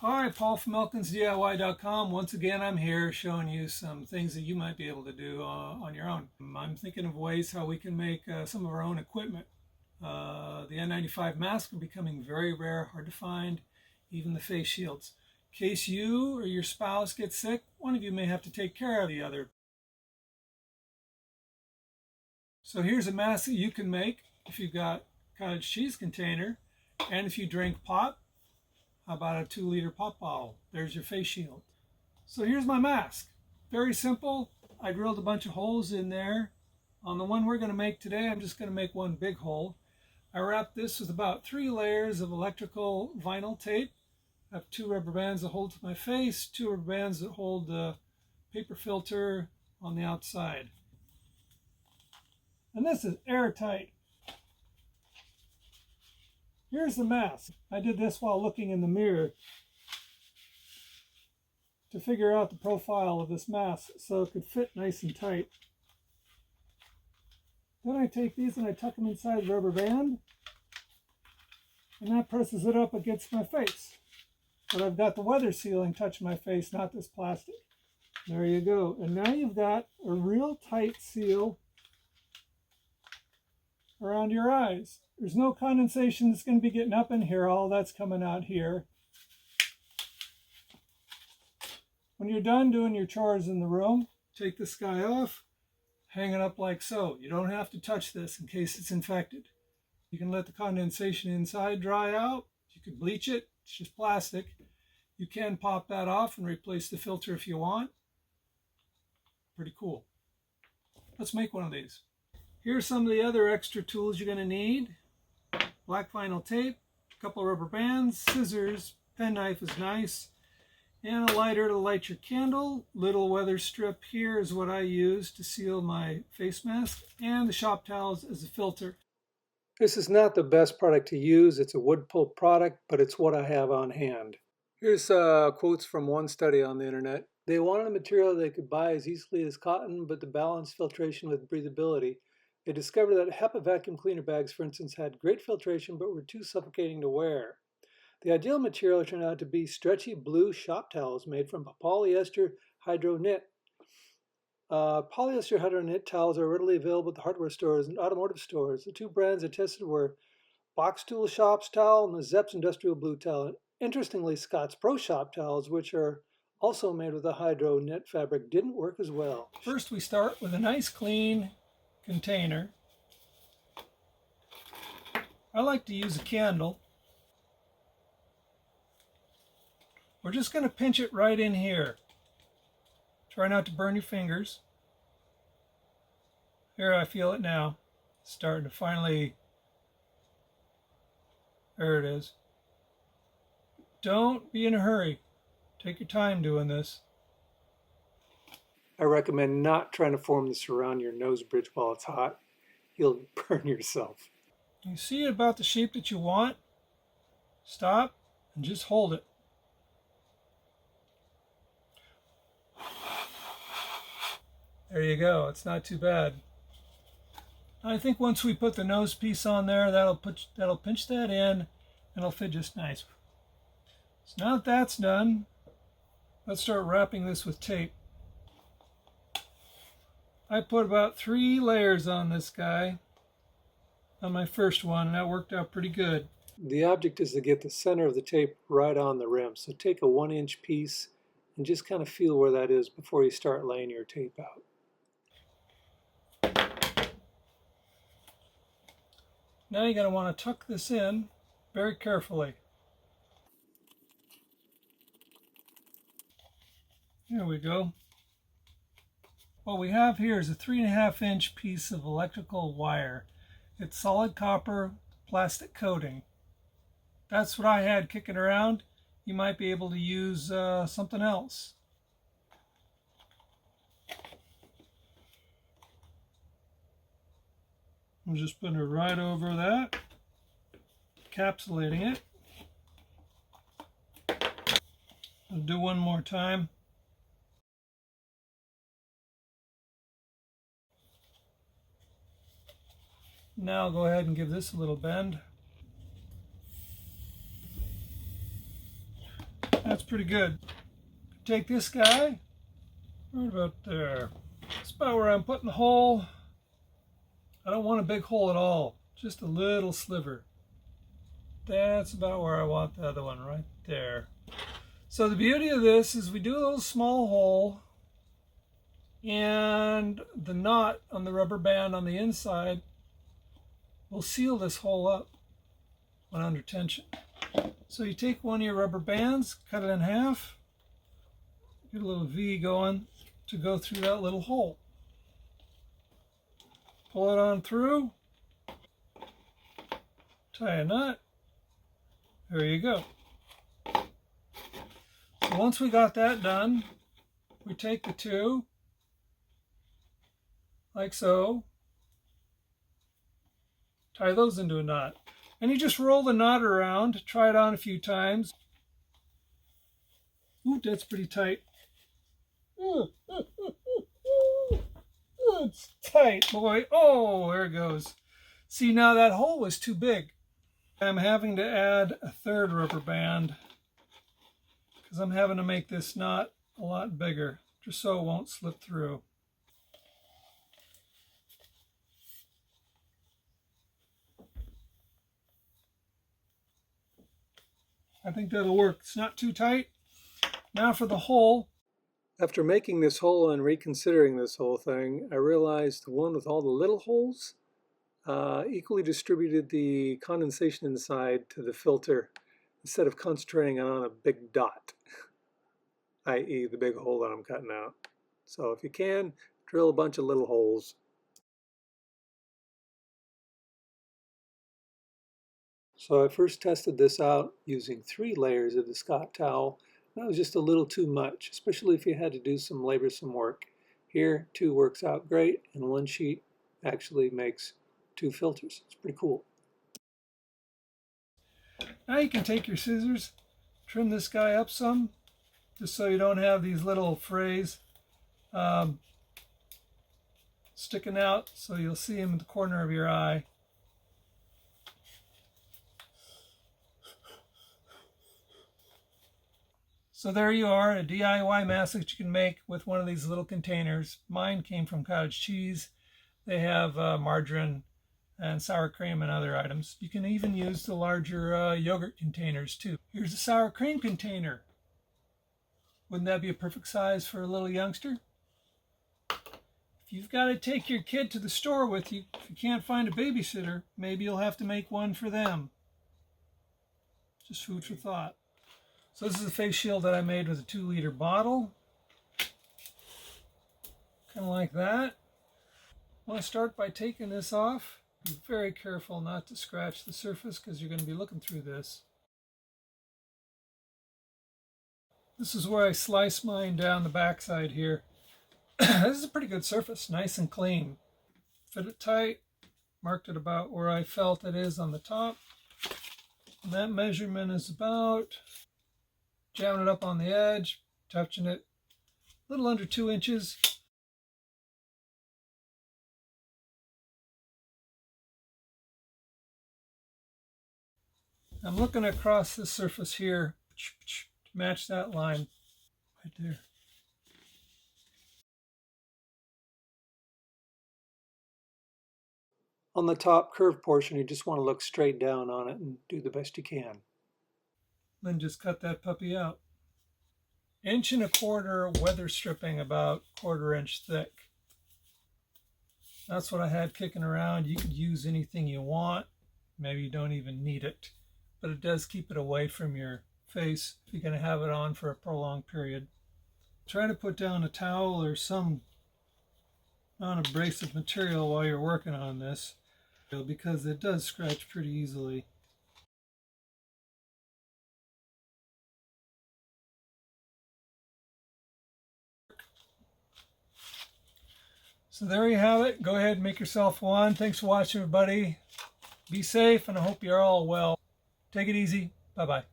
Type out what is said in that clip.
Hi, Paul from ElkinsDIY.com. Once again, I'm here showing you some things that you might be able to do on your own. I'm thinking of ways how we can make some of our own equipment. The N95 masks are becoming very rare, hard to find, even the face shields. In case you or your spouse gets sick, one of you may have to take care of the other. So here's a mask that you can make if you've got cottage cheese container, and if you drink pop. How about a 2-liter pop bottle? There's your face shield. So here's my mask. Very simple. I drilled a bunch of holes in there. On the one we're going to make today, I'm just going to make one big hole. I wrapped this with about 3 layers of electrical vinyl tape. I have 2 rubber bands that hold to my face, 2 rubber bands that hold the paper filter on the outside. And this is airtight. Here's the mask. I did this while looking in the mirror to figure out the profile of this mask so it could fit nice and tight. Then I take these and I tuck them inside the rubber band, and that presses it up against my face. But I've got the weather sealing touch my face, not this plastic. There you go. And now you've got a real tight seal around your eyes. There's no condensation that's going to be getting up in here. All that's coming out here. When you're done doing your chores in the room, take this guy off, hang it up like so. You don't have to touch this in case it's infected. You can let the condensation inside dry out. You could bleach it. It's just plastic. You can pop that off and replace the filter if you want. Pretty cool. Let's make one of these. Here's some of the other extra tools you're going to need. Black vinyl tape, a couple rubber bands, scissors, penknife is nice, and a lighter to light your candle. Little weather strip here is what I use to seal my face mask, and the shop towels as a filter. This is not the best product to use. It's a wood pulp product, but it's what I have on hand. Here's quotes from one study on the internet. They wanted a material they could buy as easily as cotton, but to balance filtration with breathability. They discovered that HEPA vacuum cleaner bags, for instance, had great filtration but were too suffocating to wear. The ideal material turned out to be stretchy blue shop towels made from polyester hydro knit. Polyester hydro knit towels are readily available at the hardware stores and automotive stores. The 2 brands I tested were Box Tool Shop's towel and the Zeps Industrial Blue towel. Interestingly, Scott's Pro Shop towels, which are also made with a hydro knit fabric, didn't work as well. First, we start with a nice clean container. I like to use a candle. We're just going to pinch it right in here. Try not to burn your fingers. Here, I feel it now. It's starting to finally, there it is. Don't be in a hurry. Take your time doing this. I recommend not trying to form this around your nose bridge while it's hot. You'll burn yourself. You see about the shape that you want? Stop and just hold it. There you go. It's not too bad. I think once we put the nose piece on there, that'll pinch that in, and it'll fit just nice. So now that that's done, let's start wrapping this with tape. I put about 3 layers on this guy on my first one, and that worked out pretty good. The object is to get the center of the tape right on the rim. So take a 1-inch piece and just kind of feel where that is before you start laying your tape out. Now you're going to want to tuck this in very carefully. There we go. What we have here is a 3.5-inch piece of electrical wire. It's solid copper plastic coating. That's what I had kicking around. You might be able to use something else. I'm just putting it right over that, encapsulating it. I'll do one more time. Now I'll go ahead and give this a little bend. That's pretty good. Take this guy, right about there. That's about where I'm putting the hole. I don't want a big hole at all, just a little sliver. That's about where I want the other one, right there. So the beauty of this is we do a little small hole, and the knot on the rubber band on the inside will seal this hole up when under tension. So you take one of your rubber bands, cut it in half, get a little V going to go through that little hole. Pull it on through, tie a knot, there you go. So once we got that done, we take the two, like so, tie those into a knot. And you just roll the knot around, try it on a few times. Ooh, that's pretty tight. It's tight, boy. Oh, there it goes. See, now that hole was too big. I'm having to add a third rubber band because I'm having to make this knot a lot bigger, just so it won't slip through. I think that'll work. It's not too tight. Now for the hole. After making this hole and reconsidering this whole thing, I realized the one with all the little holes equally distributed the condensation inside to the filter instead of concentrating on a big dot, i.e. the big hole that I'm cutting out. So if you can, drill a bunch of little holes. So I first tested this out using 3 layers of the Scott towel. That was just a little too much, especially if you had to do some laborsome work. Here, 2 works out great, and 1 sheet actually makes 2 filters. It's pretty cool. Now you can take your scissors, trim this guy up some, just so you don't have these little frays sticking out, so you'll see them in the corner of your eye. So there you are, a DIY mask that you can make with one of these little containers. Mine came from cottage cheese. They have margarine and sour cream and other items. You can even use the larger yogurt containers too. Here's a sour cream container. Wouldn't that be a perfect size for a little youngster? If you've got to take your kid to the store with you, if you can't find a babysitter, maybe you'll have to make one for them. Just food for thought. So this is a face shield that I made with a 2-liter bottle. Kind of like that. I want to start by taking this off. Be very careful not to scratch the surface because you're going to be looking through this. This is where I slice mine down the backside here. This is a pretty good surface, nice and clean. Fit it tight, marked it about where I felt it is on the top. And that measurement is about, jamming it up on the edge, touching it a little under 2 inches. I'm looking across this surface here to match that line right there. On the top curved portion, you just want to look straight down on it and do the best you can. Then just cut that puppy out. 1.25 inch weather stripping, about 1/4 inch thick. That's what I had kicking around. You could use anything you want. Maybe you don't even need it, but it does keep it away from your face if you're going to have it on for a prolonged period. Try to put down a towel or some non-abrasive material while you're working on this, because it does scratch pretty easily. So there you have it. Go ahead and make yourself one. Thanks for watching, everybody. Be safe, and I hope you're all well. Take it easy. Bye-bye.